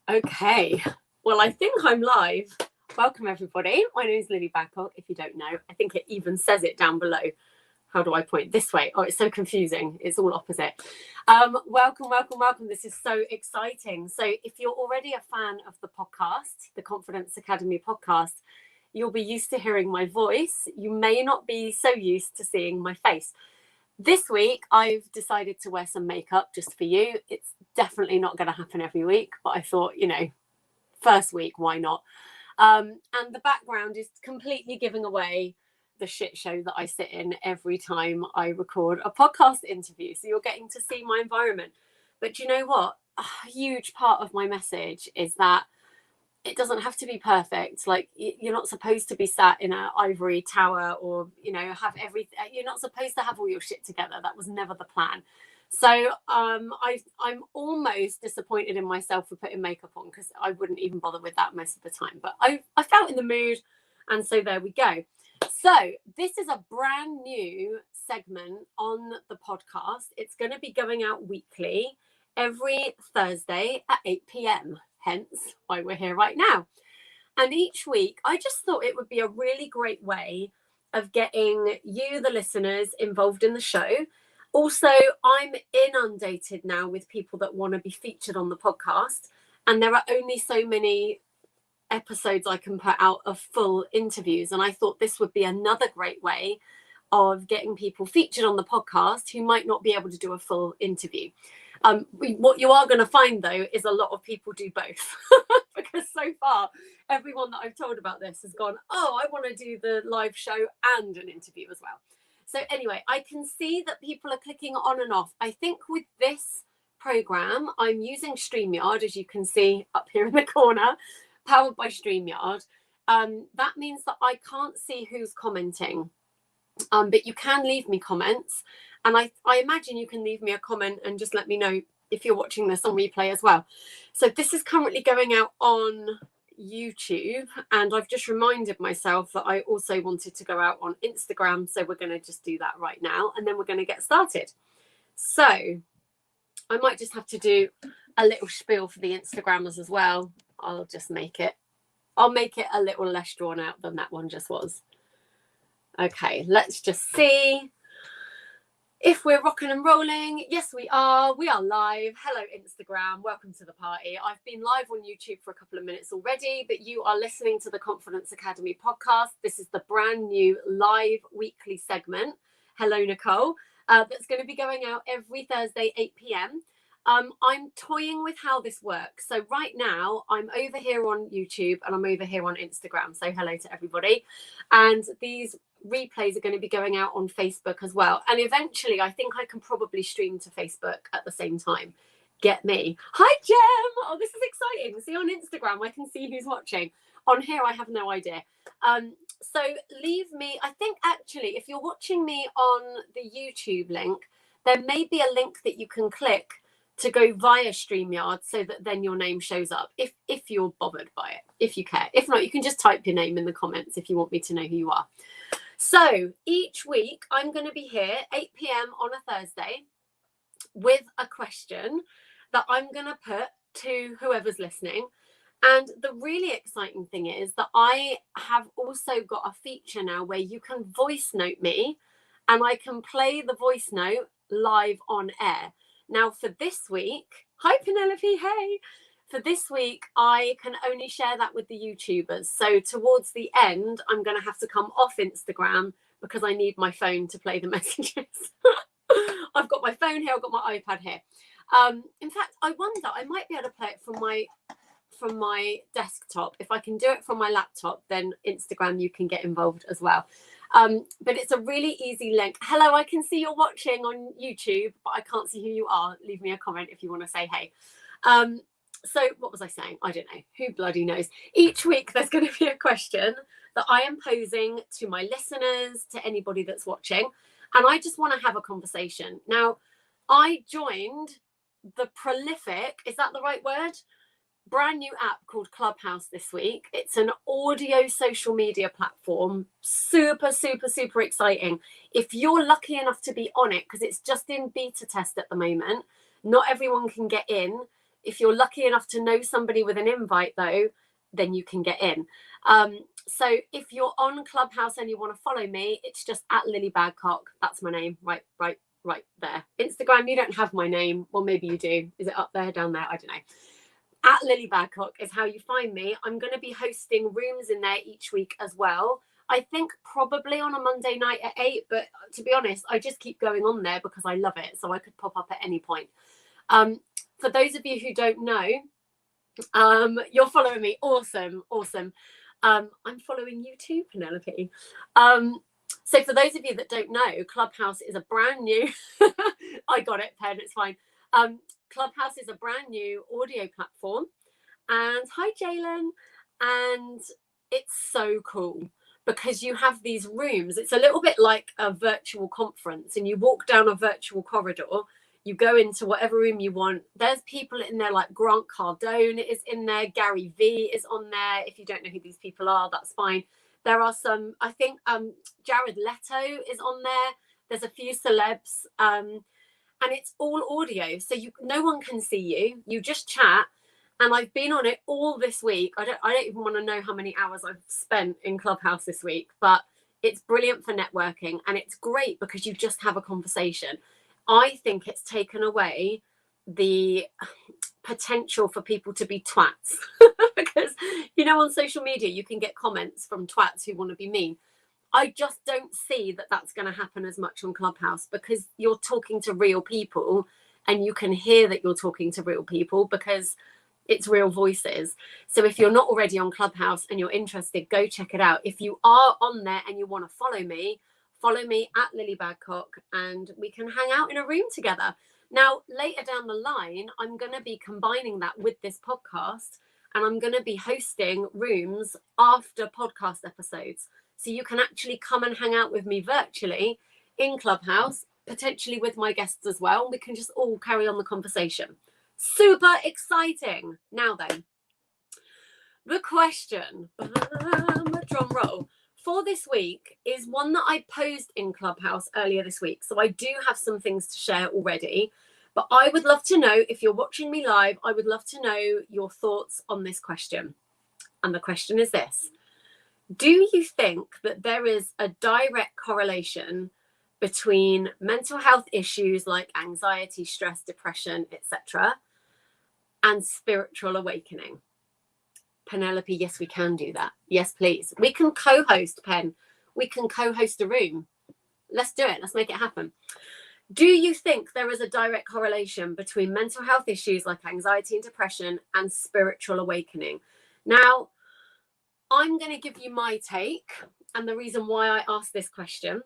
Okay, well, I think I'm live. Welcome, everybody. My name is Lily Babcock. If you don't know, I think it even says it down below. How do I point? This way. Oh, it's so confusing. It's all opposite. Welcome, welcome, welcome. This is so exciting. So if you're already a fan of the podcast, the Confidence Academy podcast, you'll be used to hearing my voice. You may not be so used to seeing my face. This week, I've decided to wear some makeup just for you. It's definitely not going to happen every week, but I thought, first week, why not? And the background is completely giving away the shit show that I sit in every time I record a podcast interview. So you're getting to see my environment. But you know what? A huge part of my message is that it doesn't have to be perfect. Like, you're not supposed to be sat in an ivory tower or, have everything. You're not supposed to have all your shit together. That was never the plan. So I'm almost disappointed in myself for putting makeup on, because I wouldn't even bother with that most of the time. But I felt in the mood, and so there we go. So this is a brand new segment on the podcast. It's going to be going out weekly, every Thursday at 8 p.m. Hence why we're here right now. And each week, I just thought it would be a really great way of getting you, the listeners, involved in the show. Also, I'm inundated now with people that want to be featured on the podcast, and there are only so many episodes I can put out of full interviews. And I thought this would be another great way of getting people featured on the podcast who might not be able to do a full interview. What you are going to find, though, is a lot of people do both. Because so far, everyone that I've told about this has gone, oh, I want to do the live show and an interview as well. So anyway, I can see that people are clicking on and off. I think with this program, I'm using StreamYard, as you can see up here in the corner, powered by StreamYard. That means that I can't see who's commenting. But you can leave me comments, and I imagine you can leave me a comment and just let me know if you're watching this on replay as well. So this is currently going out on YouTube, and I've just reminded myself that I also wanted to go out on Instagram, so we're going to just do that right now, and then we're going to get started. So I might just have to do a little spiel for the Instagrammers as well. I'll make it a little less drawn out than that one just was. Okay, let's just see if we're rocking and rolling. Yes, we are. We are live. Hello, Instagram. Welcome to the party. I've been live on YouTube for a couple of minutes already, but you are listening to the Confidence Academy podcast. This is the brand new live weekly segment. Hello, Nicole. That's going to be going out every Thursday, 8 p.m. I'm toying with how this works. So right now, I'm over here on YouTube and I'm over here on Instagram. So hello to everybody. And these replays are going to be going out on Facebook as well. And eventually, I think I can probably stream to Facebook at the same time. Get me. Hi, Jem. Oh, this is exciting. See, on Instagram, I can see who's watching. On here, I have no idea. So leave me, I think actually, if you're watching me on the YouTube link, there may be a link that you can click to go via StreamYard, so that then your name shows up, if you're bothered by it, if you care. If not, you can just type your name in the comments if you want me to know who you are. So each week I'm going to be here 8 p.m. on a Thursday with a question that I'm going to put to whoever's listening. And the really exciting thing is that I have also got a feature now where you can voice note me, and I can play the voice note live on air. Now, for this week, hi Penelope, hey. For this week, I can only share that with the YouTubers. So towards the end, I'm going to have to come off Instagram because I need my phone to play the messages. I've got my phone here, I've got my iPad here. In fact, I wonder, I might be able to play it from my desktop. If I can do it from my laptop, then Instagram, you can get involved as well. But it's a really easy link. Hello, I can see you're watching on YouTube, but I can't see who you are. Leave me a comment if you want to say hey. So what was I saying? I don't know. Who bloody knows? Each week there's going to be a question that I am posing to my listeners, to anybody that's watching. And I just want to have a conversation. Now, I joined the prolific, is that the right word? Brand new app called Clubhouse this week. It's an audio social media platform. Super, super, super exciting. If you're lucky enough to be on it, because it's just in beta test at the moment, not everyone can get in. If you're lucky enough to know somebody with an invite, though, then you can get in. So if you're on Clubhouse and you want to follow me, it's just at Lily Badcock. That's my name, right there. Instagram, you don't have my name. Well, maybe you do. Is it up there, down there? I don't know. At Lily Badcock is how you find me. I'm going to be hosting rooms in there each week as well. I think probably on a Monday night at 8, but to be honest, I just keep going on there because I love it. So I could pop up at any point. For those of you who don't know, you're following me. Awesome. I'm following you too, Penelope. So for those of you that don't know, Clubhouse is a brand new, I got it, Pen, it's fine. Clubhouse is a brand new audio platform. And hi, Jalen. And it's so cool because you have these rooms. It's a little bit like a virtual conference, and you walk down a virtual corridor. You go into whatever room you want. There's people in there like Grant Cardone is in there. Gary Vee is on there. If you don't know who these people are, that's fine. There are some, I think Jared Leto is on there. There's a few celebs. And it's all audio. So no one can see you. You just chat. And I've been on it all this week. I don't even want to know how many hours I've spent in Clubhouse this week, but it's brilliant for networking. And it's great because you just have a conversation. I think it's taken away the potential for people to be twats because, on social media, you can get comments from twats who want to be mean. I just don't see that that's going to happen as much on Clubhouse because you're talking to real people and you can hear that you're talking to real people because it's real voices. So if you're not already on Clubhouse and you're interested, go check it out. If you are on there and you want to follow me at Lily Badcock and we can hang out in a room together. Now, later down the line, I'm going to be combining that with this podcast and I'm going to be hosting rooms after podcast episodes. So you can actually come and hang out with me virtually in Clubhouse, potentially with my guests as well. We can just all carry on the conversation. Super exciting. Now then, the question, drum roll, for this week is one that I posed in Clubhouse earlier this week. So I do have some things to share already, but I would love to know, if you're watching me live, I would love to know your thoughts on this question. And the question is this: do you think that there is a direct correlation between mental health issues like anxiety, stress, depression, etc., and spiritual awakening? Penelope, yes, we can do that. Yes, please. We can co-host, Pen. We can co-host a room. Let's do it. Let's make it happen. Do you think there is a direct correlation between mental health issues like anxiety and depression and spiritual awakening? Now, I'm going to give you my take and the reason why I asked this question,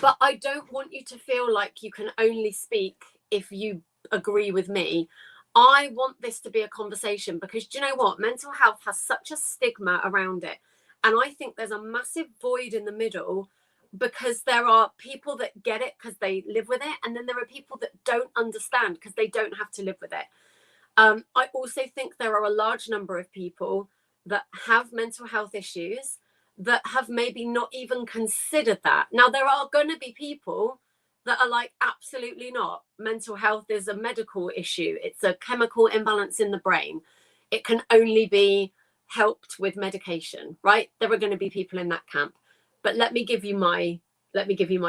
but I don't want you to feel like you can only speak if you agree with me. I want this to be a conversation because do you know what? Mental health has such a stigma around it. And I think there's a massive void in the middle because there are people that get it because they live with it. And then there are people that don't understand because they don't have to live with it. I also think there are a large number of people that have mental health issues that have maybe not even considered that. Now, there are going to be people that are like, absolutely not. Mental health is a medical issue. It's a chemical imbalance in the brain. It can only be helped with medication, right? There are going to be people in that camp. But let me give you my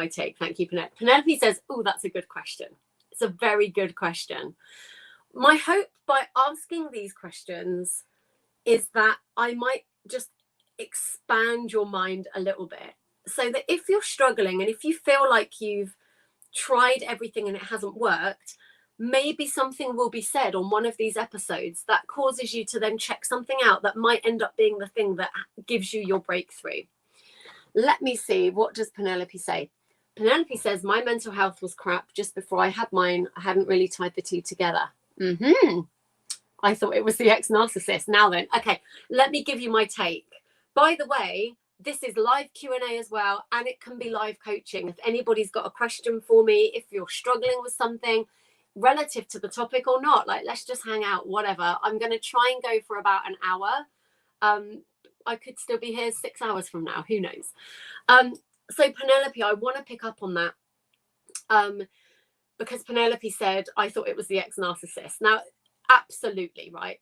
take. Thank you, Penelope. Penelope says, oh, that's a good question. It's a very good question. My hope by asking these questions is that I might just expand your mind a little bit so that if you're struggling and if you feel like you've tried everything and it hasn't worked, maybe something will be said on one of these episodes that causes you to then check something out that might end up being the thing that gives you your breakthrough. Let me see, what does Penelope say? Penelope says, my mental health was crap just before I had mine. I hadn't really tied the two together. I thought it was the ex-narcissist. Now then, okay, let me give you my take. By the way, this is live Q&A as well, and it can be live coaching. If anybody's got a question for me, if you're struggling with something relative to the topic or not, like let's just hang out, whatever. I'm going to try and go for about an hour. I could still be here 6 hours from now. Who knows? So Penelope, I want to pick up on that because Penelope said, I thought it was the ex-narcissist. Now, Absolutely, right.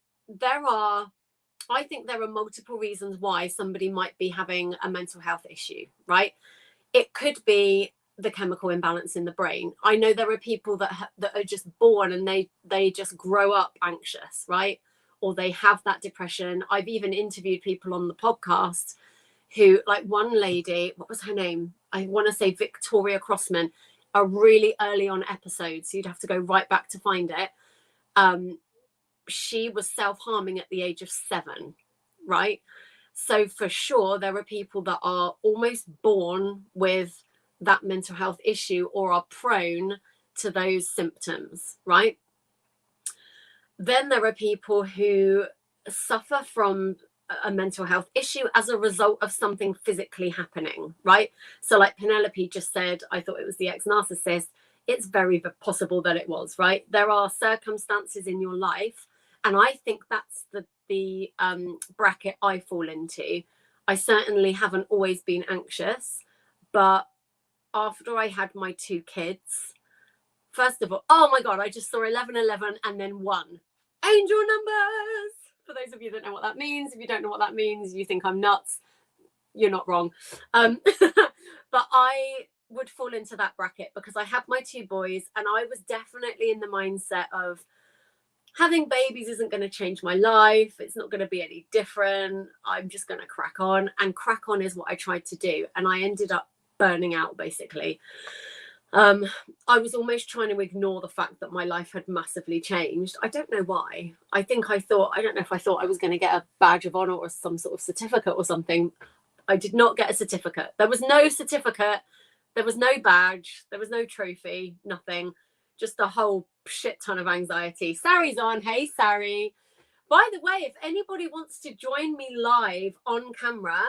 I think there are multiple reasons why somebody might be having a mental health issue, right? It could be the chemical imbalance in the brain. I know there are people that are just born and they just grow up anxious, right? Or they have that depression. I've even interviewed people on the podcast who, like one lady, what was her name? I want to say Victoria Crossman, a really early on episode, so you'd have to go right back to find it. She was self-harming at the age of 7, right? So for sure, there are people that are almost born with that mental health issue or are prone to those symptoms, right? Then there are people who suffer from a mental health issue as a result of something physically happening, right? So like Penelope just said, I thought it was the ex-narcissist. It's very possible that it was, right? There are circumstances in your life, and I think that's the bracket I fall into. I certainly haven't always been anxious, but after I had my 2 kids, first of all, oh my God, I just saw 1111 and then 1. Angel numbers. For those of you that know what that means, if you don't know what that means, you think I'm nuts, you're not wrong. But I would fall into that bracket because I had my 2 boys and I was definitely in the mindset of having babies isn't going to change my life. It's not going to be any different. I'm just going to crack on, and crack on is what I tried to do. And I ended up burning out, basically. I was almost trying to ignore the fact that my life had massively changed. I don't know why. I don't know if I thought I was going to get a badge of honor or some sort of certificate or something. I did not get a certificate. There was no certificate. There was no badge. There was no trophy, nothing. Just a whole shit ton of anxiety. Sari's on. Hey, Sari. By the way, if anybody wants to join me live on camera,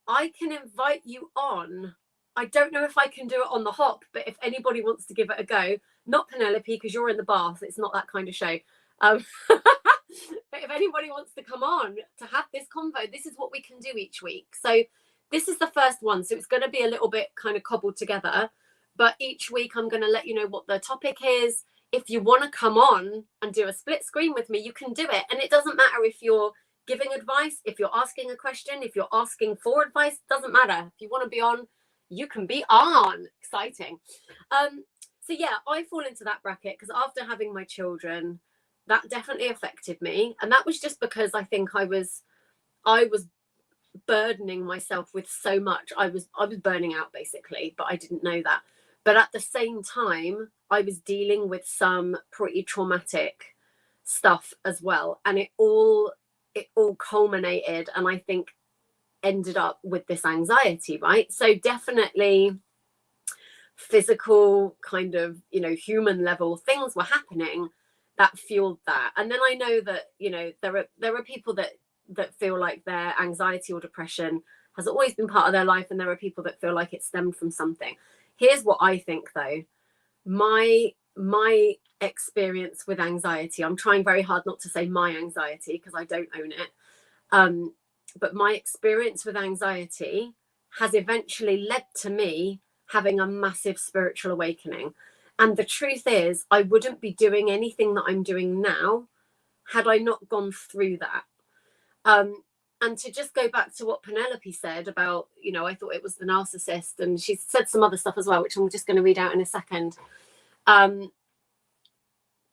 I can invite you on. I don't know if I can do it on the hop, but if anybody wants to give it a go, not Penelope, because you're in the bath. It's not that kind of show. But if anybody wants to come on to have this convo, this is what we can do each week. So this is the first one. So it's going to be a little bit kind of cobbled together. But each week I'm going to let you know what the topic is. If you want to come on and do a split screen with me, you can do it. And it doesn't matter if you're giving advice, if you're asking a question, if you're asking for advice, doesn't matter. If you want to be on, you can be on. Exciting. So yeah, I fall into that bracket because after having my children, that definitely affected me. And that was just because I think I was burdening myself with so much. I was burning out basically, but I didn't know that. But at the same time, I was dealing with some pretty traumatic stuff as well. And it all culminated, and I think ended up with this anxiety, right? So definitely physical kind of, human level things were happening that fueled that. And then I know that, there are people that feel like their anxiety or depression has always been part of their life, and there are people that feel like it stemmed from something. Here's what I think though. My experience with anxiety, I'm trying very hard not to say my anxiety because I don't own it. But my experience with anxiety has eventually led to me having a massive spiritual awakening. And the truth is, I wouldn't be doing anything that I'm doing now had I not gone through that. And to just go back to what Penelope said about, I thought it was the narcissist, and she said some other stuff as well, which I'm just going to read out in a second.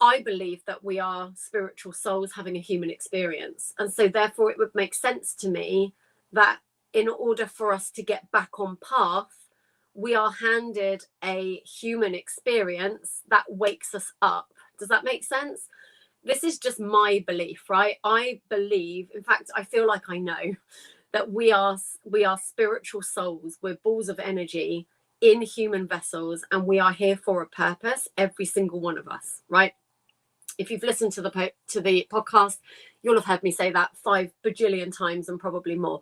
I believe that we are spiritual souls having a human experience. And so therefore it would make sense to me that in order for us to get back on path, we are handed a human experience that wakes us up. Does that make sense? This is just my belief, right? I believe, in fact, I feel like I know that we are spiritual souls. We're balls of energy in human vessels, and we are here for a purpose, every single one of us, right? If you've listened to the podcast, you'll have heard me say that 5 bajillion times and probably more.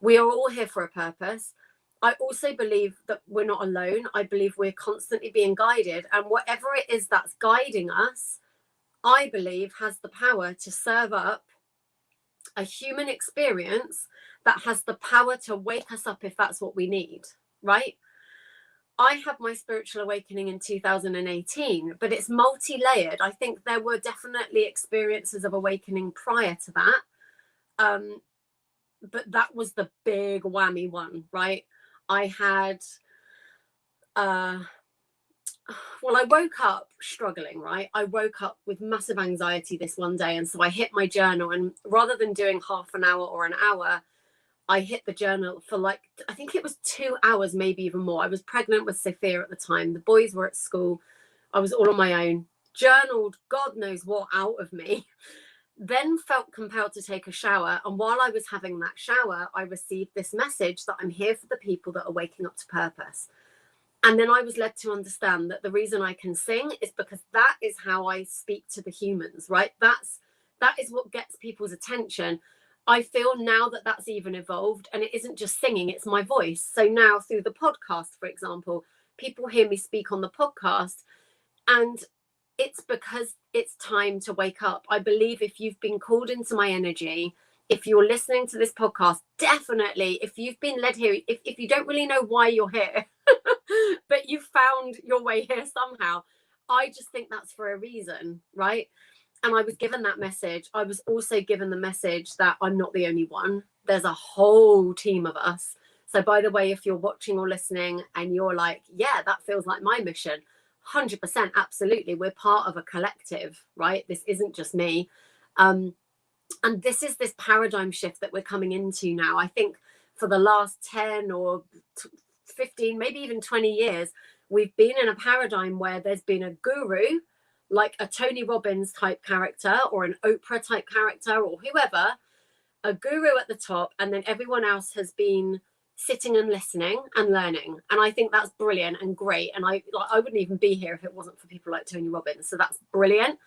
We are all here for a purpose. I also believe that we're not alone. I believe we're constantly being guided, and whatever it is that's guiding us, I believe has the power to serve up a human experience that has the power to wake us up if that's what we need, right? I had my spiritual awakening in 2018, but it's multi-layered. I think there were definitely experiences of awakening prior to that. But that was the big whammy one, right? I had, well, I woke up struggling, right? I woke up with massive anxiety this one day. And so I hit my journal, and rather than doing half an hour or an hour, I hit the journal for like, I think it was 2 hours, maybe even more. I was pregnant with Sophia at the time. The boys were at school. I was all on my own. Journaled God knows what out of me. Then felt compelled to take a shower. And while I was having that shower, I received this message that I'm here for the people that are waking up to purpose. And then I was led to understand that the reason I can sing is because that is how I speak to the humans, right? That is what gets people's attention. I feel now that that's even evolved, and it isn't just singing, it's my voice. So now through the podcast, for example, people hear me speak on the podcast, and it's because it's time to wake up. I believe if you've been called into my energy, if you're listening to this podcast, definitely, if you've been led here, if you don't really know why you're here, but you found your way here somehow, I just think that's for a reason, right? And I was given that message. I was also given the message that I'm not the only one. There's a whole team of us. So by the way, if you're watching or listening and you're like, yeah, that feels like my mission, 100%, absolutely. We're part of a collective, right? This isn't just me. And this is this paradigm shift that we're coming into now. I think for the last 10 or 15, maybe even 20 years, we've been in a paradigm where there's been a guru, like a Tony Robbins type character or an Oprah type character or whoever, a guru at the top, and then everyone else has been sitting and listening and learning. And I think that's brilliant and great. And I wouldn't even be here if it wasn't for people like Tony Robbins. So that's brilliant.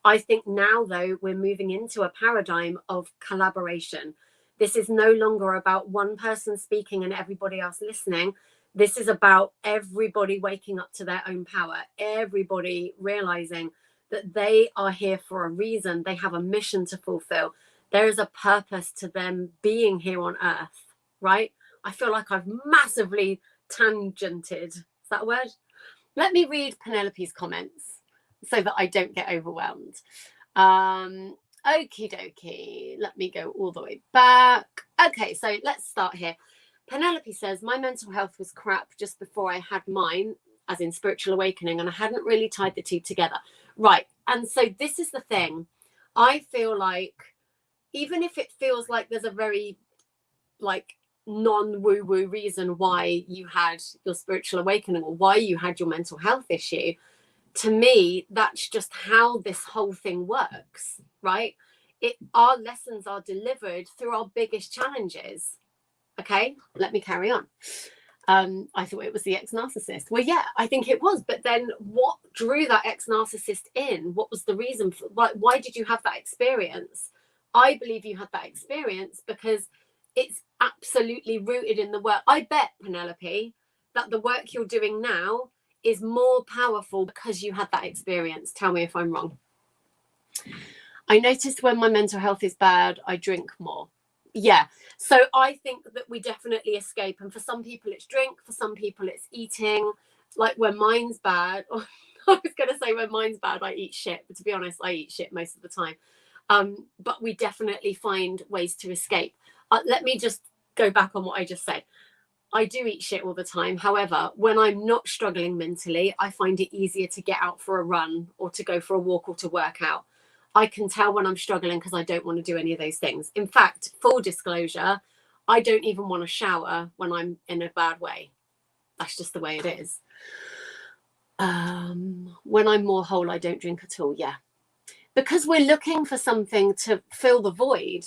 I think now, though, we're moving into a paradigm of collaboration. This is no longer about one person speaking and everybody else listening. This is about everybody waking up to their own power, everybody realizing that they are here for a reason. They have a mission to fulfill. There is a purpose to them being here on earth, right? I feel like I've massively tangented. Is that a word? Let me read Penelope's comments so that I don't get overwhelmed. Okie dokie. Let me go all the way back. Okay, so let's start here. Penelope says, my mental health was crap just before I had mine, as in spiritual awakening, and I hadn't really tied the two together. Right. And so this is the thing. I feel like even if it feels like there's a very like non-woo-woo reason why you had your spiritual awakening or why you had your mental health issue, to me, that's just how this whole thing works, right? Our lessons are delivered through our biggest challenges. Okay, let me carry on. I thought it was the ex-narcissist. Well, yeah, I think it was. But then what drew that ex-narcissist in? What was the reason for why did you have that experience? I believe you had that experience because it's absolutely rooted in the work. I bet, Penelope, that the work you're doing now is more powerful because you had that experience. Tell me if I'm wrong. I noticed when my mental health is bad, I drink more. Yeah. So I think that we definitely escape. And for some people, it's drink. For some people, it's eating. Like when mine's bad, or I was going to say when mine's bad, I eat shit. But to be honest, I eat shit most of the time. But we definitely find ways to escape. Let me just go back on what I just said. I do eat shit all the time. However, when I'm not struggling mentally, I find it easier to get out for a run or to go for a walk or to work out. I can tell when I'm struggling because I don't want to do any of those things. In fact, full disclosure, I don't even want to shower when I'm in a bad way. That's just the way it is. When I'm more whole, I don't drink at all. Yeah. Because we're looking for something to fill the void.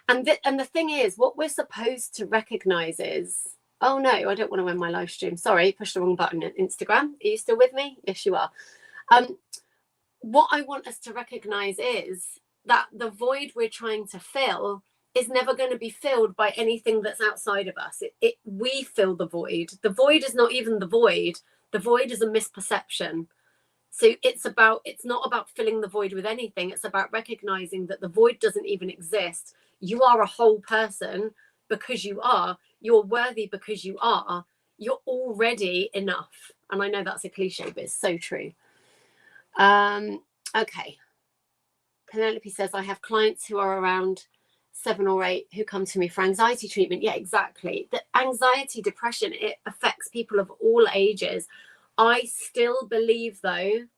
And the thing is, what we're supposed to recognize is, oh no, I don't want to end my live stream. Sorry, pushed the wrong button at Instagram. Are you still with me? Yes, you are. What I want us to recognize is that the void we're trying to fill is never going to be filled by anything that's outside of us. We fill the void. The void is not even the void. The void is a misperception. So it's not about filling the void with anything. It's about recognizing that the void doesn't even exist. You are a whole person because you are. You're worthy because you are. You're already enough. And I know that's a cliche, but it's so true. Okay. Penelope says, I have clients who are around 7 or 8 who come to me for anxiety treatment. Yeah, exactly. The anxiety, depression, it affects people of all ages. I still believe that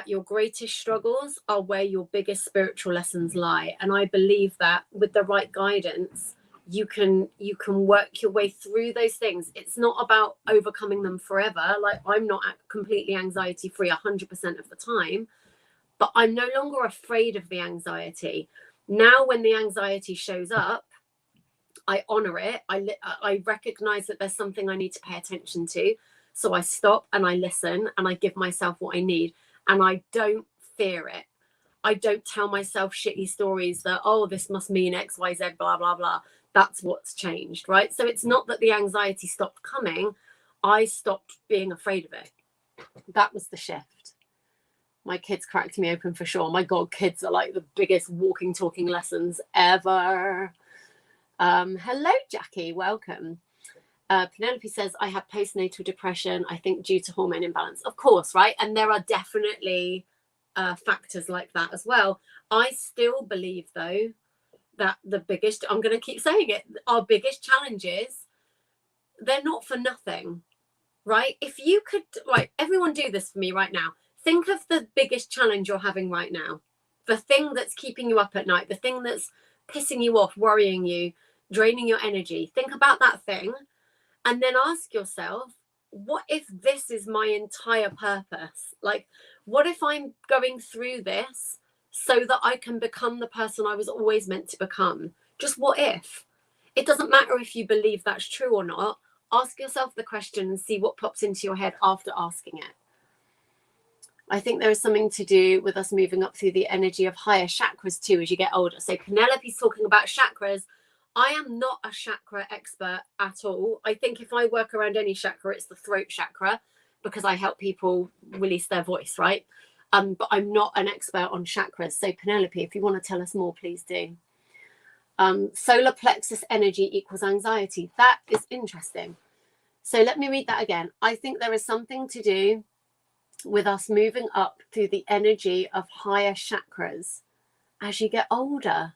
your greatest struggles are where your biggest spiritual lessons lie. And I believe that with the right guidance, you can work your way through those things. It's not about overcoming them forever. Like, I'm not completely anxiety free 100% of the time, but I'm no longer afraid of the anxiety. Now, when the anxiety shows up, I honor it. I recognize that there's something I need to pay attention to. So I stop and I listen and I give myself what I need. And I don't fear it. I don't tell myself shitty stories that, oh, this must mean X, Y, Z, blah, blah, blah. That's what's changed, right? So it's not that the anxiety stopped coming. I stopped being afraid of it. That was the shift. My kids cracked me open for sure. My God, kids are like the biggest walking, talking lessons ever. Hello, Jackie. Welcome. Penelope says, I have postnatal depression, I think due to hormone imbalance. Of course, right? And there are definitely factors like that as well. I still believe, though, that I'm going to keep saying it, our biggest challenges, they're not for nothing, right? If you could, right, everyone do this for me right now. Think of the biggest challenge you're having right now, the thing that's keeping you up at night, the thing that's pissing you off, worrying you, draining your energy. Think about that thing and then ask yourself, what if this is my entire purpose? Like, what if I'm going through this so that I can become the person I was always meant to become? Just what if? It doesn't matter if you believe that's true or not. Ask yourself the question and see what pops into your head after asking it. I think there is something to do with us moving up through the energy of higher chakras too as you get older. So Penelope's talking about chakras. I am not a chakra expert at all. I think if I work around any chakra, it's the throat chakra because I help people release their voice, right? But I'm not an expert on chakras. So Penelope, if you want to tell us more, please do. Solar plexus energy equals anxiety. That is interesting. So let me read that again. I think there is something to do with us moving up through the energy of higher chakras as you get older.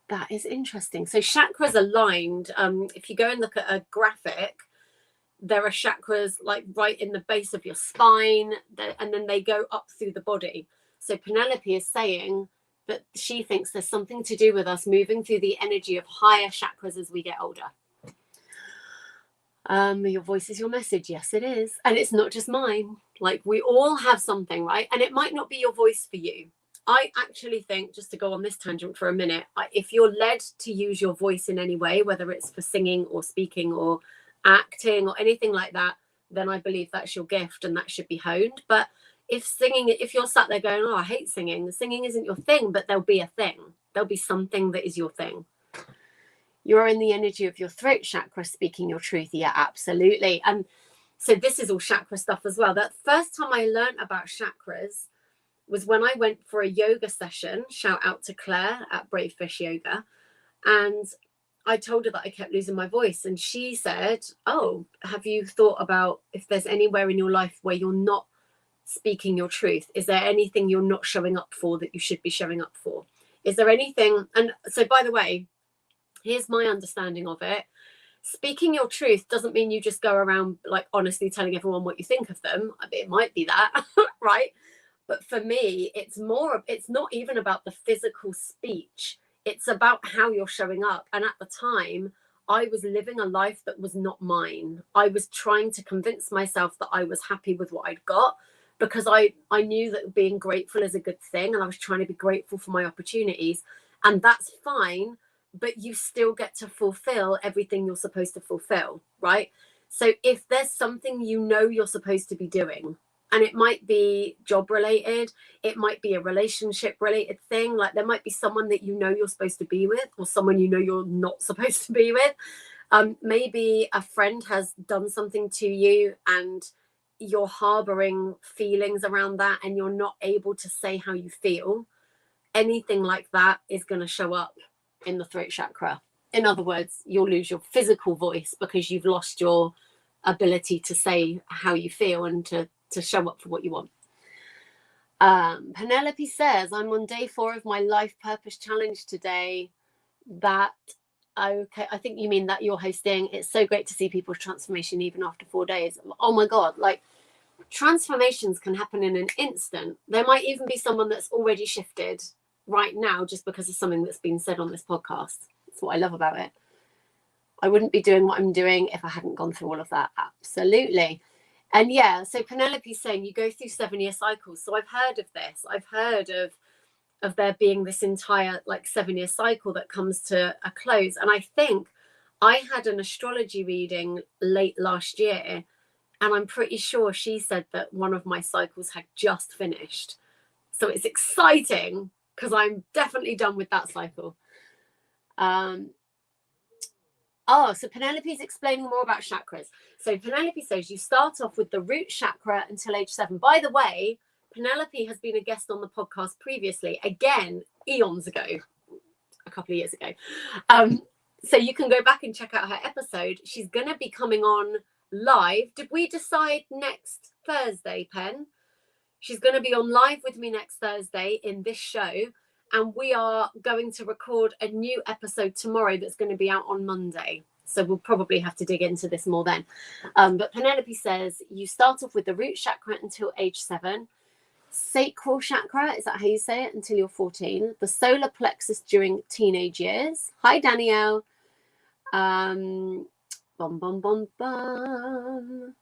That is interesting. So chakras aligned. If you go and look at a graphic, there are chakras like right in the base of your spine, and then they go up through the body. So Penelope is saying that she thinks there's something to do with us moving through the energy of higher chakras as we get older. Your voice is your message. Yes, it is. And it's not just mine. Like, we all have something, right? And it might not be your voice for you. I actually think, just to go on this tangent for a minute, if you're led to use your voice in any way, whether it's for singing or speaking or acting or anything like that, then I believe that's your gift and that should be honed. But if you're sat there going, oh, I hate singing, singing isn't your thing, but there'll be a thing. There'll be something that is your thing. You're in the energy of your throat chakra, speaking your truth. Yeah, absolutely. And so this is all chakra stuff as well. That first time I learned about chakras was when I went for a yoga session. Shout out to Claire at Brave Fish Yoga. And I told her that I kept losing my voice. And she said, oh, have you thought about if there's anywhere in your life where you're not speaking your truth? Is there anything you're not showing up for that you should be showing up for? Is there anything? And so, by the way, here's my understanding of it. Speaking your truth doesn't mean you just go around like honestly telling everyone what you think of them. It might be that, right? But for me, it's not even about the physical speech. It's about how you're showing up. And at the time, I was living a life that was not mine. I was trying to convince myself that I was happy with what I'd got because I knew that being grateful is a good thing. And I was trying to be grateful for my opportunities. And that's fine. But you still get to fulfill everything you're supposed to fulfill, right? So if there's something you're supposed to be doing, and it might be job related, it might be a relationship related thing, like there might be someone that you're supposed to be with or someone you're not supposed to be with. Maybe a friend has done something to you and you're harboring feelings around that and you're not able to say how you feel. Anything like that is going to show up in the throat chakra. In other words, you'll lose your physical voice because you've lost your ability to say how you feel and to show up for what you want. Penelope says, I'm on day 4 of my life purpose challenge today. That, okay, I think you mean that you're hosting. It's so great to see people's transformation even after 4 days. Oh my God, like transformations can happen in an instant. There might even be someone that's already shifted right now just because of something that's been said on this podcast. That's what I love about it. I wouldn't be doing what I'm doing if I hadn't gone through all of that. Absolutely. And yeah, so Penelope's saying you go through 7-year cycles. So I've heard of this. I've heard of there being this entire like 7-year cycle that comes to a close. And I think I had an astrology reading late last year, and I'm pretty sure she said that one of my cycles had just finished. So it's exciting because I'm definitely done with that cycle. So Penelope's explaining more about chakras. So Penelope says you start off with the root chakra until age 7. By the way, Penelope has been a guest on the podcast previously, again, eons ago, a couple of years ago. So you can go back and check out her episode. She's going to be coming on live. Did we decide next Thursday, Pen? She's going to be on live with me next Thursday in this show. And we are going to record a new episode tomorrow that's going to be out on Monday. So we'll probably have to dig into this more then. But Penelope says you start off with the root chakra until age 7. Sacral chakra, is that how you say it? Until you're 14. The solar plexus during teenage years. Hi, Danielle. Bum, bum, bum, bum.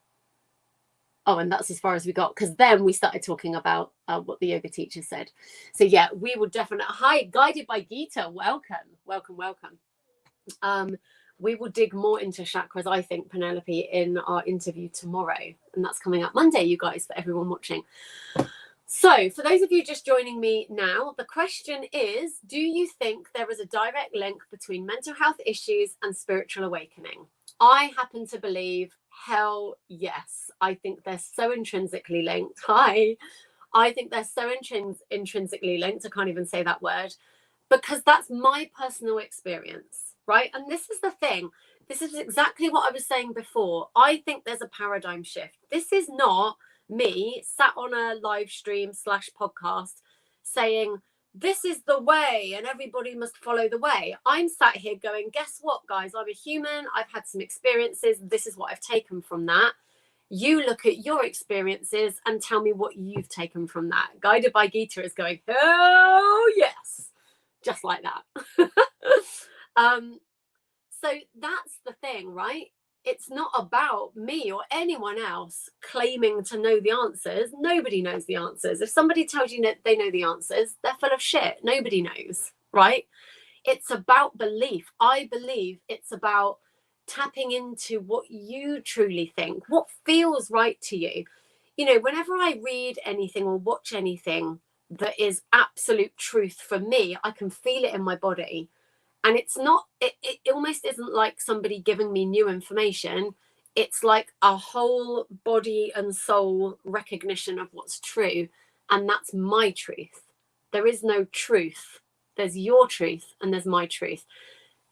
Oh, and that's as far as we got, because then we started talking about what the yoga teacher said. So yeah, we will definitely. Hi, guided by Geeta. Welcome. We will dig more into chakras, I think, Penelope, in our interview tomorrow, and that's coming up Monday, you guys, for everyone watching. So for those of you just joining me now, the question is, do you think there is a direct link between mental health issues and spiritual awakening? I happen to believe, hell yes. I think they're so intrinsically linked. I think they're so intrinsically linked. I can't even say that word, because that's my personal experience, right? And this is the thing. This is exactly what I was saying before. I think there's a paradigm shift. This is not me sat on a live stream / podcast saying, this is the way and everybody must follow the way. I'm sat here going, guess what, guys? I'm a human. I've had some experiences. This is what I've taken from that. You look at your experiences and tell me what you've taken from that. Guided by Geeta is going, oh, yes. Just like that. So that's the thing, right? It's not about me or anyone else claiming to know the answers. Nobody knows the answers. If somebody tells you that they know the answers, they're full of shit. Nobody knows, right? It's about belief. I believe it's about tapping into what you truly think, what feels right to you. You know, whenever I read anything or watch anything that is absolute truth for me, I can feel it in my body. And it's not, it almost isn't like somebody giving me new information. It's like a whole body and soul recognition of what's true. And that's my truth. There is no truth. There's your truth and there's my truth.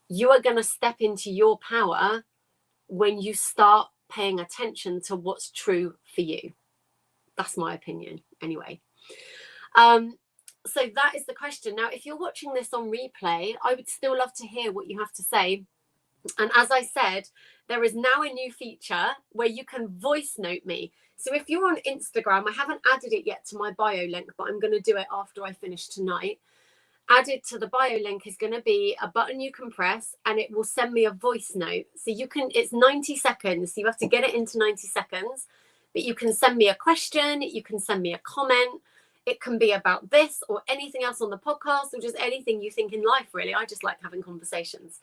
You are going to step into your power when you start paying attention to what's true for you. That's my opinion anyway. So that is the question. Now, if you're watching this on replay, I would still love to hear what you have to say. And as I said, there is now a new feature where you can voice note me. So if you're on Instagram, I haven't added it yet to my bio link, but I'm going to do it after I finish tonight. Added to the bio link is going to be a button you can press and it will send me a voice note. So you can, it's 90 seconds. So you have to get it into 90 seconds, but you can send me a question. You can send me a comment. It can be about this or anything else on the podcast or just anything you think in life, really. I just like having conversations.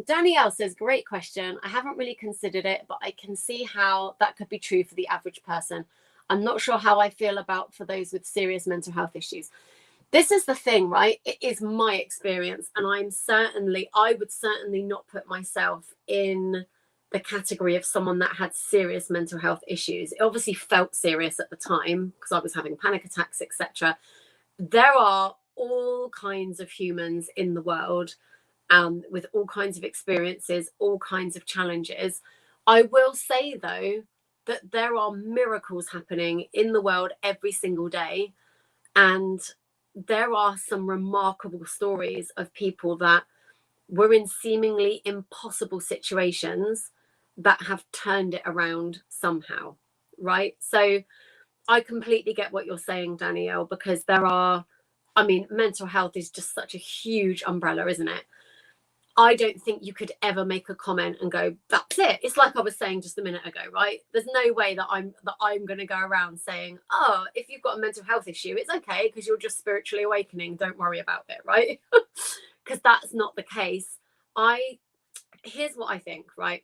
Danielle says, great question. I haven't really considered it, but I can see how that could be true for the average person. I'm not sure how I feel about for those with serious mental health issues. This is the thing, right? It is my experience. And I would certainly not put myself in the category of someone that had serious mental health issues. It obviously felt serious at the time because I was having panic attacks, etc. There are all kinds of humans in the world with all kinds of experiences, all kinds of challenges. I will say, though, that there are miracles happening in the world every single day. And there are some remarkable stories of people that were in seemingly impossible situations that have turned it around somehow, right? So I completely get what you're saying, Danielle, because mental health is just such a huge umbrella, isn't it? I don't think you could ever make a comment and go, that's it. It's like I was saying just a minute ago, right? There's no way that I'm going to go around saying, oh, if you've got a mental health issue, it's okay because you're just spiritually awakening. Don't worry about it, right? Because that's not the case. Here's what I think, right?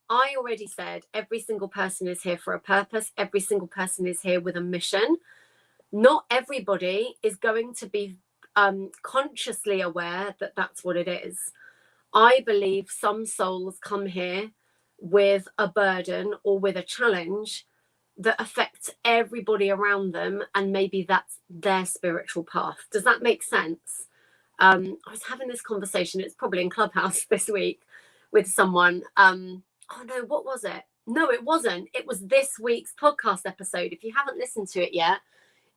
I already said every single person is here for a purpose. Every single person is here with a mission. Not everybody is going to be consciously aware that that's what it is. I believe some souls come here with a burden or with a challenge that affects everybody around them, and maybe that's their spiritual path. Does that make sense? I was having this conversation, it's probably in Clubhouse this week, with someone. Oh no, what was it? No, it wasn't. It was this week's podcast episode. If you haven't listened to it yet,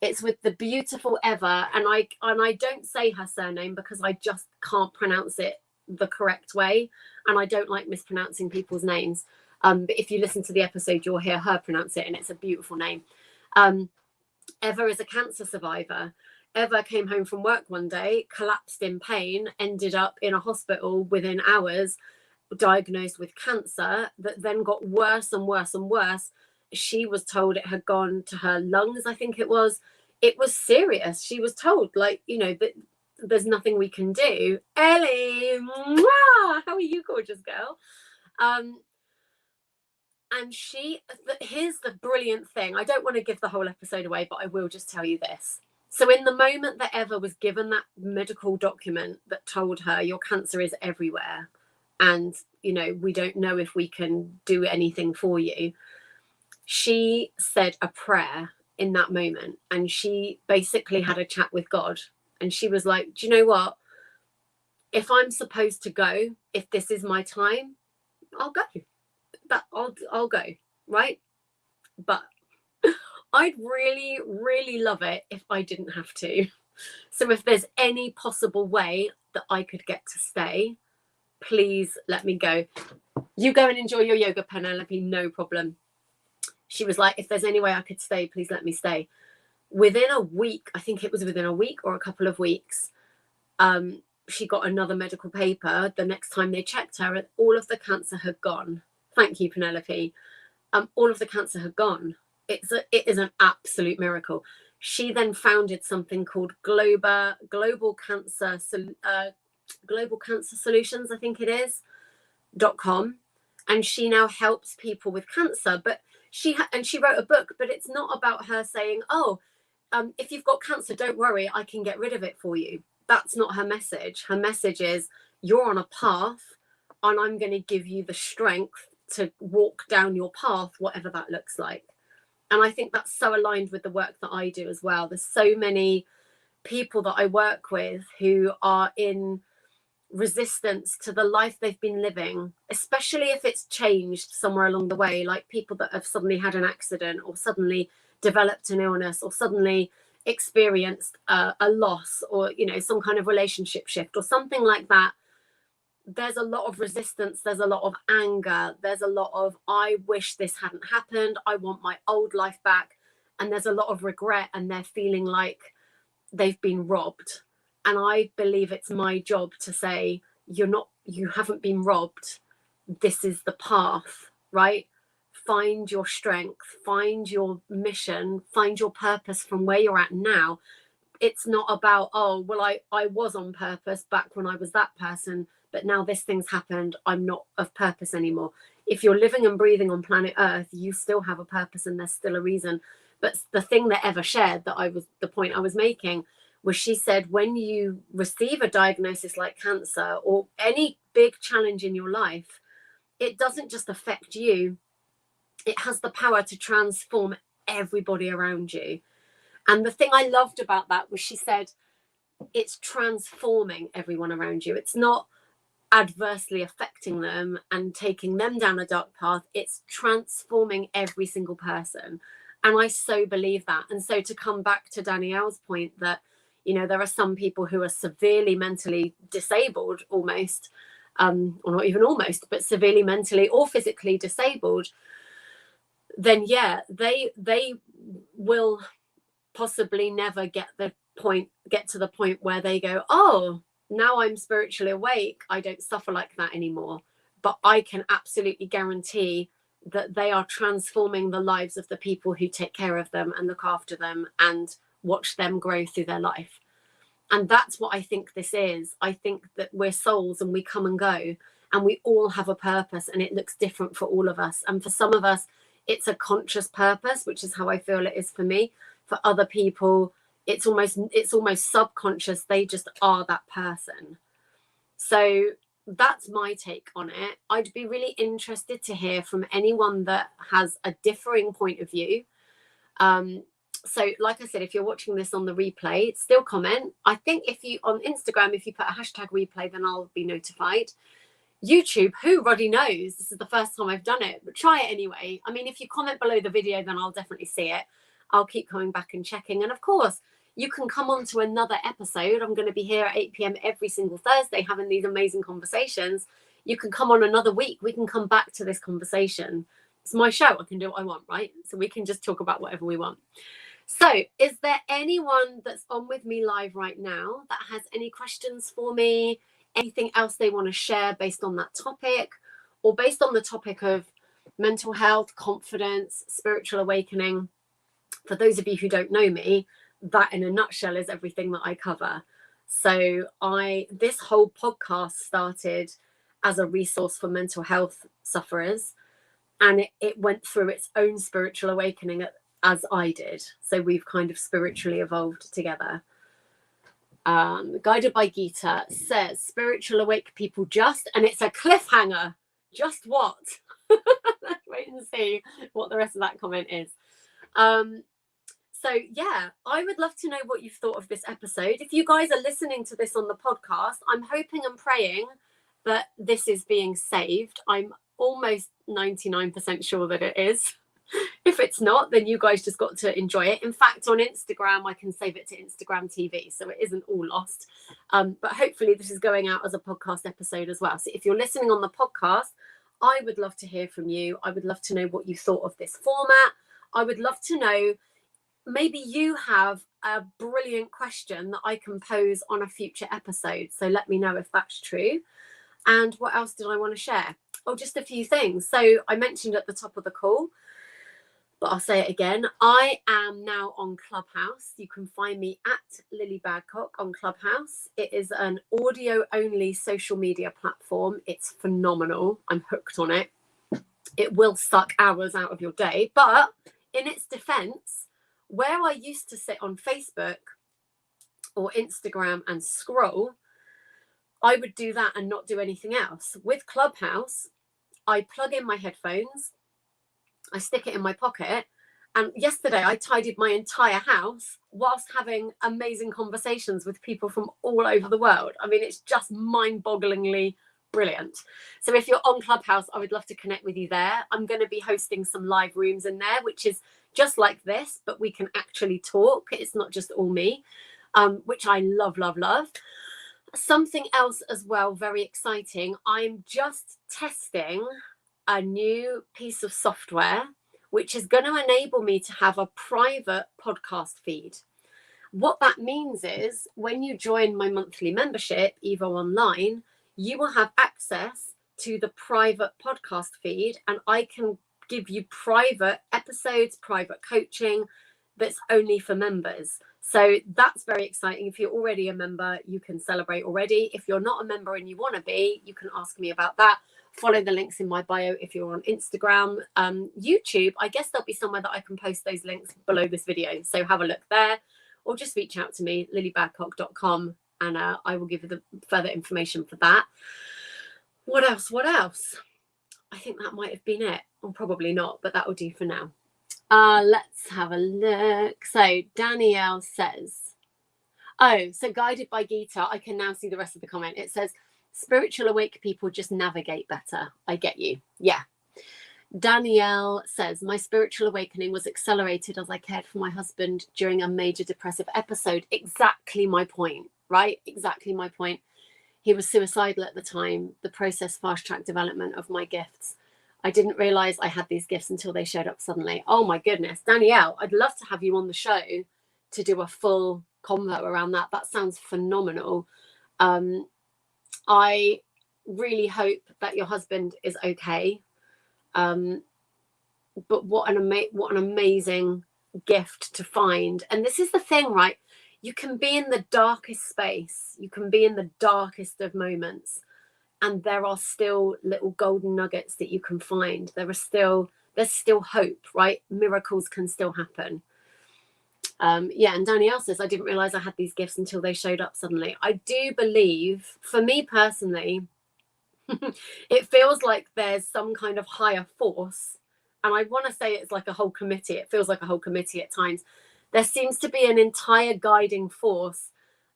it's with the beautiful Eva, and I don't say her surname because I just can't pronounce it the correct way, and I don't like mispronouncing people's names. But if you listen to the episode, you'll hear her pronounce it, and it's a beautiful name. Eva is a cancer survivor. Eva came home from work one day, collapsed in pain, ended up in a hospital within hours, diagnosed with cancer that then got worse and worse and worse. She was told it had gone to her lungs, I think it was. It was serious. She was told, like, that there's nothing we can do. Ellie, mwah, how are you, gorgeous girl? And here's the brilliant thing. I don't want to give the whole episode away, but I will just tell you this. So in the moment that Eva was given that medical document that told her your cancer is everywhere, and, we don't know if we can do anything for you, she said a prayer in that moment, and she basically had a chat with God, and she was like, do you know what? If I'm supposed to go, if this is my time, I'll go. I'll go, right? But I'd really, really love it if I didn't have to. So if there's any possible way that I could get to stay, please let me go. You go and enjoy your yoga, Penelope, no problem. She was like, if there's any way I could stay, please let me stay. Within a week, I think it was within a week or a couple of weeks, she got another medical paper. The next time they checked her, all of the cancer had gone. Thank you, Penelope. All of the cancer had gone. It is an absolute miracle. She then founded something called Global Cancer Solutions, I think it is, .com. And she now helps people with cancer. But she wrote a book, but it's not about her saying, if you've got cancer, don't worry, I can get rid of it for you. That's not her message. Her message is, you're on a path, and I'm going to give you the strength to walk down your path, whatever that looks like. And I think that's so aligned with the work that I do as well. There's so many people that I work with who are in resistance to the life they've been living, especially if it's changed somewhere along the way, like people that have suddenly had an accident or suddenly developed an illness or suddenly experienced a loss or, some kind of relationship shift or something like that. There's a lot of resistance. There's a lot of anger. There's a lot of, I wish this hadn't happened. I want my old life back. And there's a lot of regret, and they're feeling like they've been robbed. And I believe it's my job to say, you haven't been robbed. This is the path, right? Find your strength, find your mission, find your purpose from where you're at now. It's not about, I was on purpose back when I was that person, but now this thing's happened, I'm not of purpose anymore. If you're living and breathing on planet Earth, you still have a purpose and there's still a reason. But the thing that Eva shared, the point I was making, was she said, when you receive a diagnosis like cancer or any big challenge in your life, it doesn't just affect you, it has the power to transform everybody around you. And the thing I loved about that was she said, it's transforming everyone around you. It's not, adversely affecting them and taking them down a dark path. It's transforming every single person. And I so believe that. And so to come back to Danielle's point that, you know, there are some people who are severely mentally disabled almost, or not even almost, but severely mentally or physically disabled, then yeah, they will possibly never get to the point where they go, oh, now I'm spiritually awake, I don't suffer like that anymore. But I can absolutely guarantee that they are transforming the lives of the people who take care of them and look after them and watch them grow through their life. And that's what I think this is. I think that we're souls and we come and go and we all have a purpose, and it looks different for all of us. And for some of us, it's a conscious purpose, which is how I feel it is for me. For other people, it's almost subconscious. They just are that person. So that's my take on it. I'd be really interested to hear from anyone that has a differing point of view. So like I said, if you're watching this on the replay, still comment. I think if you on Instagram, if you put a hashtag replay, then I'll be notified. YouTube, who already knows? This is the first time I've done it, but try it anyway. I mean, if you comment below the video, then I'll definitely see it. I'll keep coming back and checking. And of course, you can come on to another episode. I'm going to be here at 8 p.m. every single Thursday having these amazing conversations. You can come on another week. We can come back to this conversation. It's my show. I can do what I want, right? So we can just talk about whatever we want. So is there anyone that's on with me live right now that has any questions for me? Anything else they want to share based on that topic, or based on the topic of mental health, confidence, spiritual awakening? For those of you who don't know me, that in a nutshell is everything that I cover. So this whole podcast started as a resource for mental health sufferers, and it went through its own spiritual awakening as I did. So we've kind of spiritually evolved together. Guided by Gita says, spiritual awake people just, and it's a cliffhanger. Just what? Let's wait and see what the rest of that comment is. So yeah, I would love to know what you've thought of this episode. If you guys are listening to this on the podcast, I'm hoping and praying that this is being saved. I'm almost 99% sure that it is. If it's not, then you guys just got to enjoy it. In fact, on Instagram, I can save it to Instagram TV, so it isn't all lost. But hopefully this is going out as a podcast episode as well. So if you're listening on the podcast, I would love to hear from you. I would love to know what you thought of this format. I would love to know, maybe you have a brilliant question that I can pose on a future episode. So let me know if that's true. And what else did I want to share? Oh, just a few things. So I mentioned at the top of the call, but I'll say it again. I am now on Clubhouse. You can find me at Lily Badcock on Clubhouse. It is an audio-only social media platform. It's phenomenal. I'm hooked on it. It will suck hours out of your day. But in its defense, where I used to sit on Facebook or Instagram and scroll, I would do that and not do anything else. With Clubhouse, I plug in my headphones, I stick it in my pocket, and yesterday I tidied my entire house whilst having amazing conversations with people from all over the world. I mean, it's just mind-bogglingly brilliant. So if you're on Clubhouse, I would love to connect with you there. I'm going to be hosting some live rooms in there, which is just like this, but we can actually talk. It's not just all me, which I love, love, love. Something else as well, very exciting. I'm just testing a new piece of software which is going to enable me to have a private podcast feed. What that means is when you join my monthly membership, Evo Online, you will have access to the private podcast feed, and I can give you private episodes, private coaching that's only for members. So that's very exciting. If you're already a member, you can celebrate already. If you're not a member and you want to be, you can ask me about that. Follow the links in my bio if you're on Instagram. YouTube, I guess there'll be somewhere that I can post those links below this video. So have a look there, or just reach out to me, lilybadcock.com, and I will give you the further information for that. What else? I think that might have been it, or probably not, but that will do for now. Let's have a look. So Danielle says, oh, so guided by Gita, I can now see the rest of the comment. It says, Spiritual awake people just navigate better. I get you. Yeah. Danielle says, my spiritual awakening was accelerated as I cared for my husband during a major depressive episode. Exactly my point, right? Exactly my point. He was suicidal at the time. The process fast-tracked development of my gifts. I didn't realize I had these gifts until they showed up suddenly. Oh my goodness. Danielle, I'd love to have you on the show to do a full convo around that. That sounds phenomenal. I really hope that your husband is okay. But what an amazing gift to find. And this is the thing, right? You can be in the darkest space. You can be in the darkest of moments. And there are still little golden nuggets that you can find. There's still hope, right? Miracles can still happen. Yeah, and Danielle says, I didn't realize I had these gifts until they showed up suddenly. I do believe, for me personally, it feels like there's some kind of higher force. And I want to say it's like a whole committee. It feels like a whole committee at times. There seems to be an entire guiding force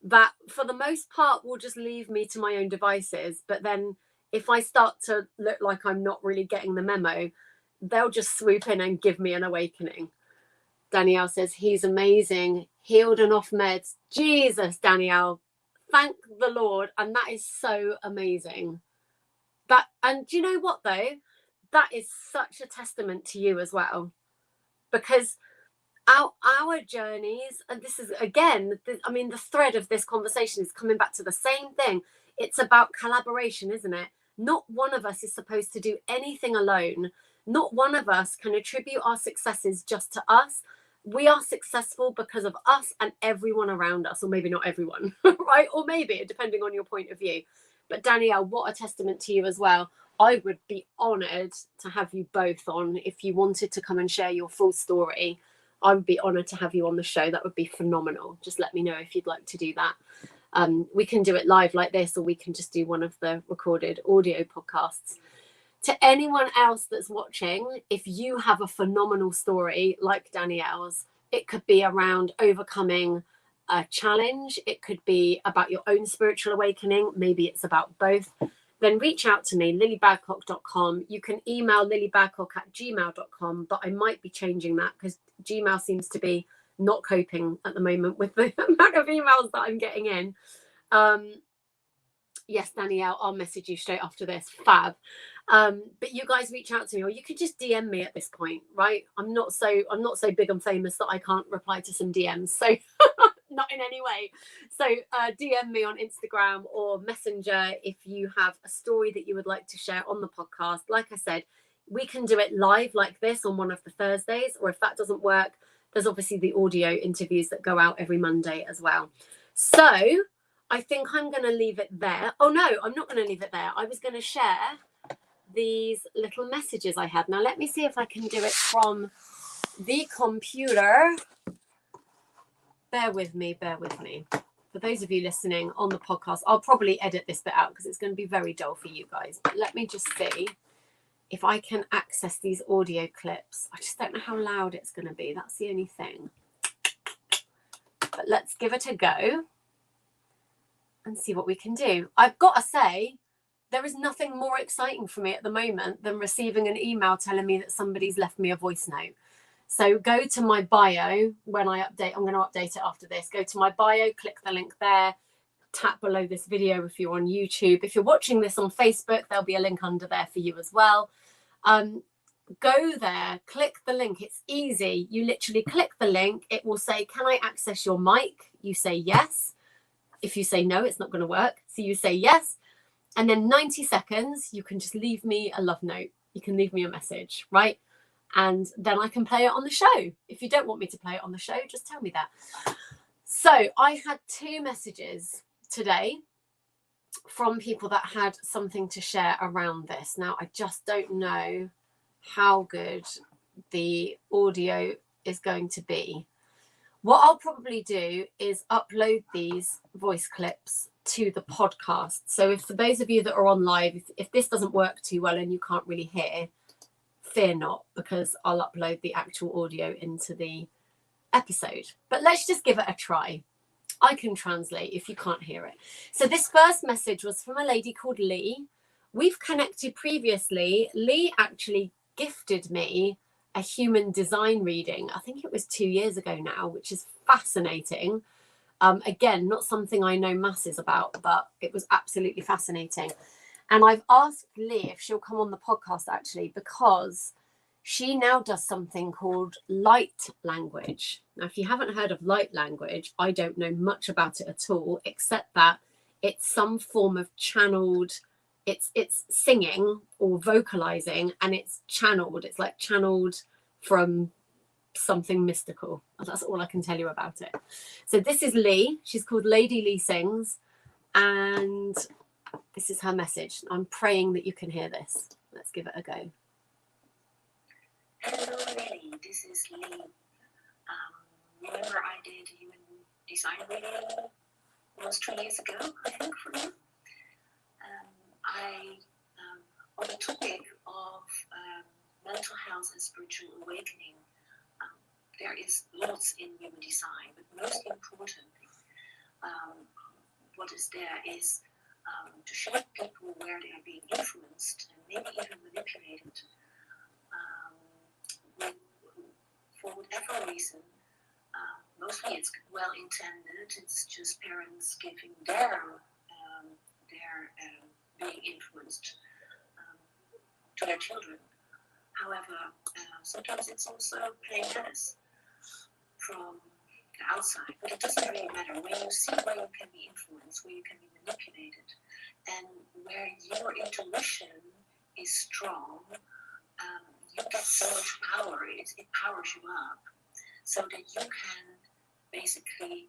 that for the most part will just leave me to my own devices. But then if I start to look like I'm not really getting the memo, they'll just swoop in and give me an awakening. Danielle says, he's amazing, healed and off meds. Jesus, Danielle, thank the Lord. And that is so amazing. And do you know what, though? That is such a testament to you as well. Because our journeys, and this is, again, the thread of this conversation is coming back to the same thing. It's about collaboration, isn't it? Not one of us is supposed to do anything alone. Not one of us can attribute our successes just to us. We are successful because of us and everyone around us, or maybe not everyone, right? Or maybe, depending on your point of view. But Danielle, what a testament to you as well. I would be honoured to have you both on. If you wanted to come and share your full story, I would be honoured to have you on the show. That would be phenomenal. Just let me know if you'd like to do that. We can do it live like this, or we can just do one of the recorded audio podcasts. To anyone else that's watching, if you have a phenomenal story like Danielle's, it could be around overcoming a challenge. It could be about your own spiritual awakening. Maybe it's about both. Then reach out to me, lilybadcock.com. You can email lilybadcock@gmail.com, but I might be changing that because Gmail seems to be not coping at the moment with the amount of emails that I'm getting in. Yes, Danielle, I'll message you straight after this. Fab. But you guys reach out to me, or you could just DM me at this point, right? I'm not so big and famous that I can't reply to some DMs. So not in any way. So DM me on Instagram or Messenger if you have a story that you would like to share on the podcast. Like I said, we can do it live like this on one of the Thursdays, or if that doesn't work, there's obviously the audio interviews that go out every Monday as well. So I think I'm going to leave it there. Oh no, I'm not going to leave it there. I was going to share these little messages I had. Now let me see if I can do it from the computer. Bear with me. For those of you listening on the podcast, I'll probably edit this bit out because it's going to be very dull for you guys. But let me just see if I can access these audio clips. I just don't know how loud it's going to be. That's the only thing. But let's give it a go and see what we can do. I've got to say, there is nothing more exciting for me at the moment than receiving an email telling me that somebody's left me a voice note. So go to my bio when I update. I'm going to update it after this. Go to my bio, click the link there, tap below this video if you're on YouTube. If you're watching this on Facebook, there'll be a link under there for you as well. Go there, click the link. It's easy. You literally click the link. It will say, can I access your mic? You say yes. If you say no, it's not going to work. So you say yes. And then 90 seconds, you can just leave me a love note. You can leave me a message, right? And then I can play it on the show. If you don't want me to play it on the show, just tell me that. So I had 2 messages today from people that had something to share around this. Now, I just don't know how good the audio is going to be. What I'll probably do is upload these voice clips to the podcast. So if for those of you that are on live, if this doesn't work too well and you can't really hear, fear not, because I'll upload the actual audio into the episode. But let's just give it a try. I can translate if you can't hear it. So this first message was from a lady called Lee. We've connected previously. Lee actually gifted me a human design reading. I think it was 2 years ago now, which is fascinating. Again, not something I know masses about, but it was absolutely fascinating. And I've asked Lee if she'll come on the podcast, actually, because she now does something called light language. Now, if you haven't heard of light language, I don't know much about it at all, except that it's some form of channeled, it's singing or vocalizing, and it's channeled. It's like channeled from something mystical. That's all I can tell you about it. So this is Lee. She's called Lady Lee Sings, and this is her message. I'm praying that you can hear this. Let's give it a go. Hello, Lily. This is Lee. Remember I did human design reading almost 2 years ago, I think, for you. On the topic of mental health and spiritual awakening, there is lots in human design, but most importantly, what is there is to show people where they are being influenced and maybe even manipulated for whatever reason. Mostly it's well intended. It's just parents giving their being influenced to their children. However, sometimes it's also playing tennis from the outside, but it doesn't really matter. When you see where you can be influenced, where you can be manipulated, and where your intuition is strong, you get so much power. It powers you up so that you can basically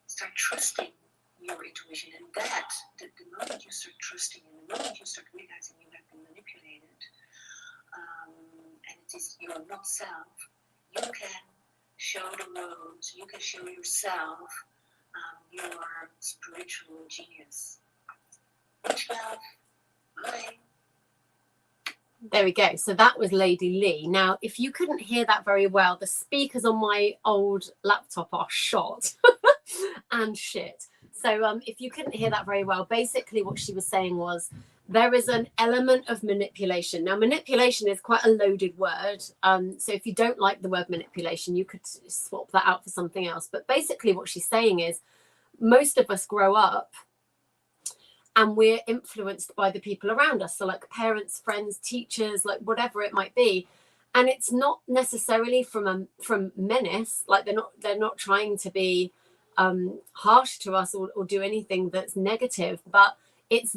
start trusting your intuition. And that, the moment you start trusting and the moment you start realizing you have been manipulated, and it is your not self, you can show the road, you can show yourself your spiritual genius. Much love. Bye. There we go. So that was Lady Lee. Now, if you couldn't hear that very well, the speakers on my old laptop are shot and shit. So if you couldn't hear that very well, basically what she was saying was there is an element of manipulation. Now, manipulation is quite a loaded word. So if you don't like the word manipulation, you could swap that out for something else. But basically what she's saying is most of us grow up and we're influenced by the people around us. So like parents, friends, teachers, like whatever it might be. And it's not necessarily from menace, like they're not trying to be harsh to us or do anything that's negative, but it's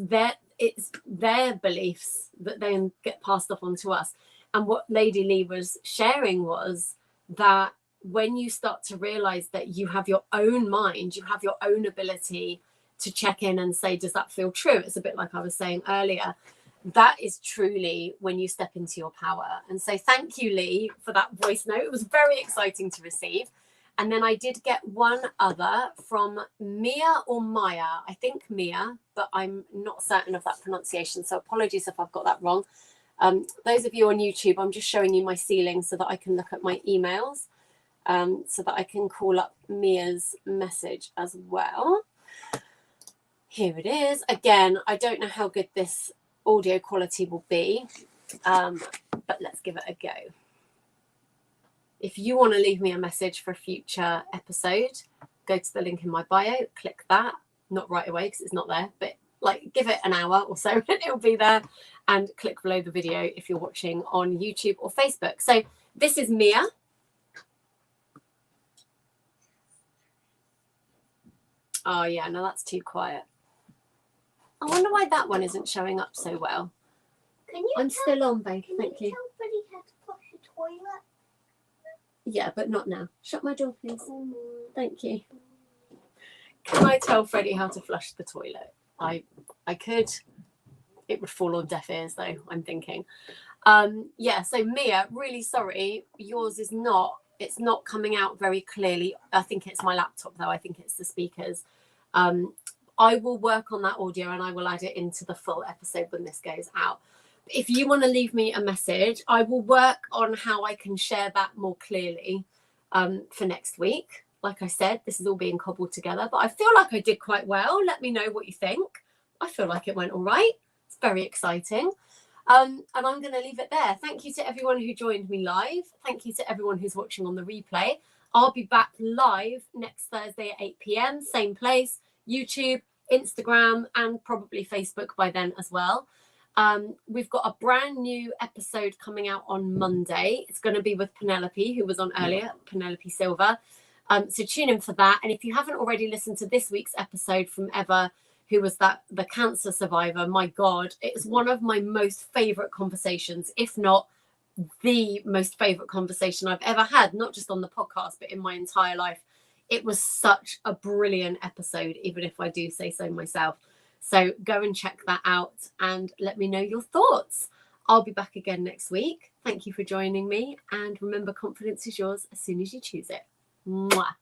their beliefs that then get passed off onto us. And what Lady Lee was sharing was that when you start to realize that you have your own mind, you have your own ability to check in and say, does that feel true? It's a bit like I was saying earlier. That is truly when you step into your power. And so thank you, Lee, for that voice note. It was very exciting to receive. And then I did get one other from Mia or Maya. I think Mia, but I'm not certain of that pronunciation. So apologies if I've got that wrong. Those of you on YouTube, I'm just showing you my ceiling so that I can look at my emails, so that I can call up Mia's message as well. Here it is. Again, I don't know how good this audio quality will be, but let's give it a go. If you want to leave me a message for a future episode, go to the link in my bio, click that, not right away because it's not there, but like give it an hour or so and it'll be there, and click below the video if you're watching on YouTube or Facebook. So this is Mia. Oh yeah, no, that's too quiet. I wonder why that one isn't showing up so well. I'm still on, babe. Thank you. Can you tell Freddie how to flush the toilet? Yeah, but not now. Shut my door, please. Thank you. Can I tell Freddie how to flush the toilet? I could. It would fall on deaf ears, though, I'm thinking. Yeah, so Mia, really sorry. Yours is not. It's not coming out very clearly. I think it's my laptop, though. I think it's the speakers. I will work on that audio and I will add it into the full episode when this goes out. If you want to leave me a message, I will work on how I can share that more clearly for next week. Like I said, this is all being cobbled together, but I feel like I did quite well. Let me know what you think. I feel like it went all right. It's very exciting. And I'm going to leave it there. Thank you to everyone who joined me live. Thank you to everyone who's watching on the replay. I'll be back live next Thursday at 8 p.m. Same place, YouTube, Instagram, and probably Facebook by then as well. We've got a brand new episode coming out on Monday. It's going to be with Penelope, who was on earlier, Penelope Silva. So tune in for that. And if you haven't already listened to this week's episode from Eva, who was the cancer survivor, my God, it's one of my most favorite conversations, if not the most favorite conversation I've ever had, not just on the podcast, but in my entire life. It was such a brilliant episode, even if I do say so myself. So go and check that out and let me know your thoughts. I'll be back again next week. Thank you for joining me. And remember, confidence is yours as soon as you choose it. Mwah.